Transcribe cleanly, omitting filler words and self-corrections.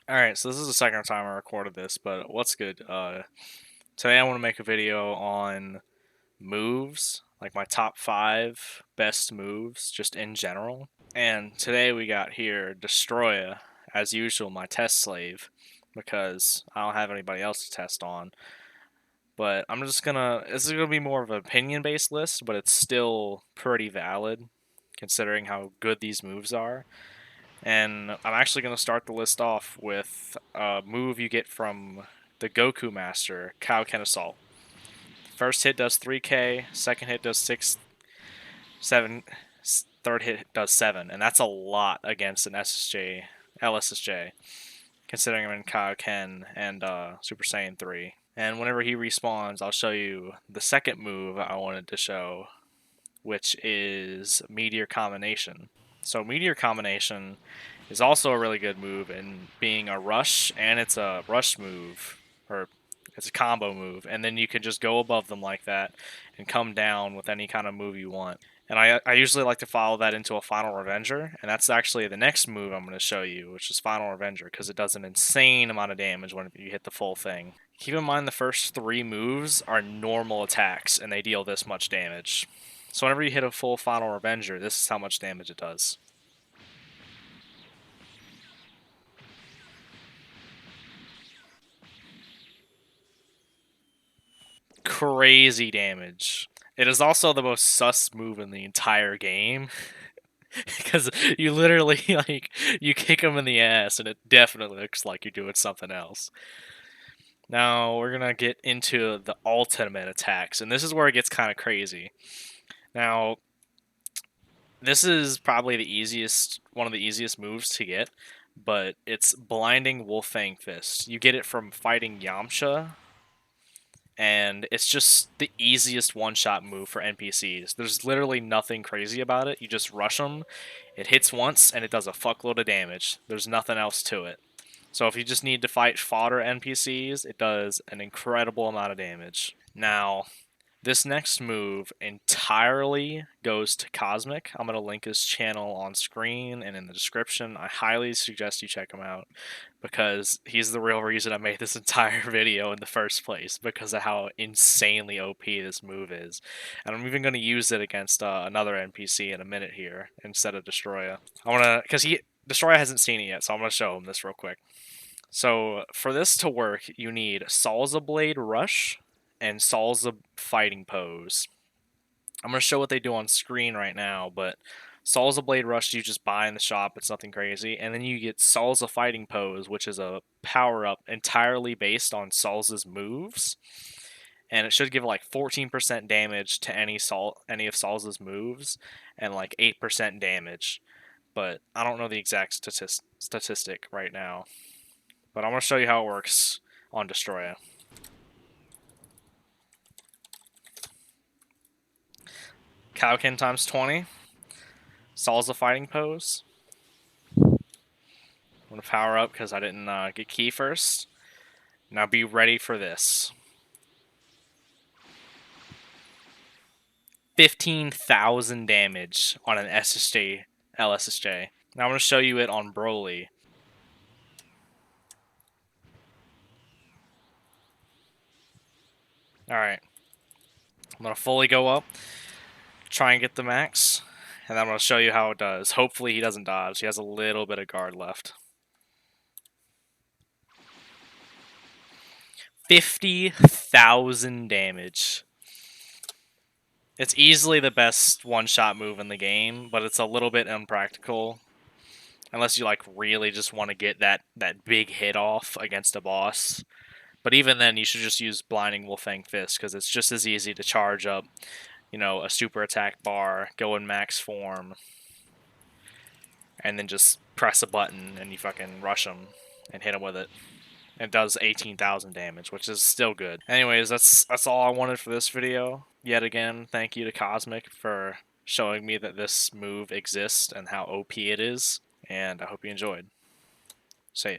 Alright, so this is the second time I recorded this, but what's good? Today I want to make a video on moves, like my top 5 best moves, just in general. And today we got here Destroya, as usual, my test slave, because I don't have anybody else to test on. But this is gonna be more of an opinion-based list, but it's still pretty valid, considering how good these moves are. And I'm actually going to start the list off with a move you get from the Goku Master, Kaioken Assault. First hit does 3k, second hit does 6, 7, third hit does 7, and that's a lot against an SSJ, LSSJ, considering I'm in Kaioken and Super Saiyan 3. And whenever he respawns, I'll show you the second move I wanted to show, which is Meteor Combination. So Meteor Combination is also a really good move in being a rush, and it's a rush move, or it's a combo move, and then you can just go above them like that and come down with any kind of move you want. And I usually like to follow that into a Final Revenger, and that's actually the next move I'm going to show you, which is Final Revenger, because it does an insane amount of damage when you hit the full thing. Keep in mind the first 3 moves are normal attacks, and they deal this much damage. So whenever you hit a full Final Revenger, this is how much damage it does. Crazy damage. It is also the most sus move in the entire game. Because you literally, you kick him in the ass and it definitely looks like you're doing something else. Now, we're gonna get into the ultimate attacks, and this is where it gets kind of crazy. Now, this is probably one of the easiest moves to get, but it's Blinding Wolfang Fist. You get it from fighting Yamcha, and it's just the easiest one-shot move for NPCs. There's literally nothing crazy about it. You just rush them, it hits once, and it does a fuckload of damage. There's nothing else to it. So if you just need to fight fodder NPCs, it does an incredible amount of damage. Now, this next move entirely goes to Cosmic. I'm going to link his channel on screen and in the description. I highly suggest you check him out because he's the real reason I made this entire video in the first place, because of how insanely OP this move is. And I'm even going to use it against another NPC in a minute here instead of Destroya. Because Destroya hasn't seen it yet, so I'm going to show him this real quick. So for this to work, you need Salsa Blade Rush and Salsa Fighting Pose. I'm going to show what they do on screen right now, but Salsa Blade Rush you just buy in the shop, it's nothing crazy, and then you get Salsa Fighting Pose, which is a power-up entirely based on Salsa's moves, and it should give like 14% damage to any of Salsa's moves, and like 8% damage, but I don't know the exact statistic right now. But I'm going to show you how it works on Destroya. Kaioken times 20. Salsa Fighting Pose. I'm going to power up because I didn't get key first. Now be ready for this. 15,000 damage on an SSJ, LSSJ. Now I'm going to show you it on Broly. Alright. I'm going to fully go up. Try and get the max. And then I'm going to show you how it does. Hopefully he doesn't dodge. He has a little bit of guard left. 50,000 damage. It's easily the best one-shot move in the game, but it's a little bit impractical. Unless you, like, really just want to get that big hit off against a boss. But even then, you should just use Blinding Wolfang Fist, because it's just as easy to charge up, you know, a super attack bar, go in max form, and then just press a button and you fucking rush them and hit them with it. It does 18,000 damage, which is still good. Anyways, that's all I wanted for this video. Yet again, thank you to Cosmic for showing me that this move exists and how OP it is. And I hope you enjoyed. See ya.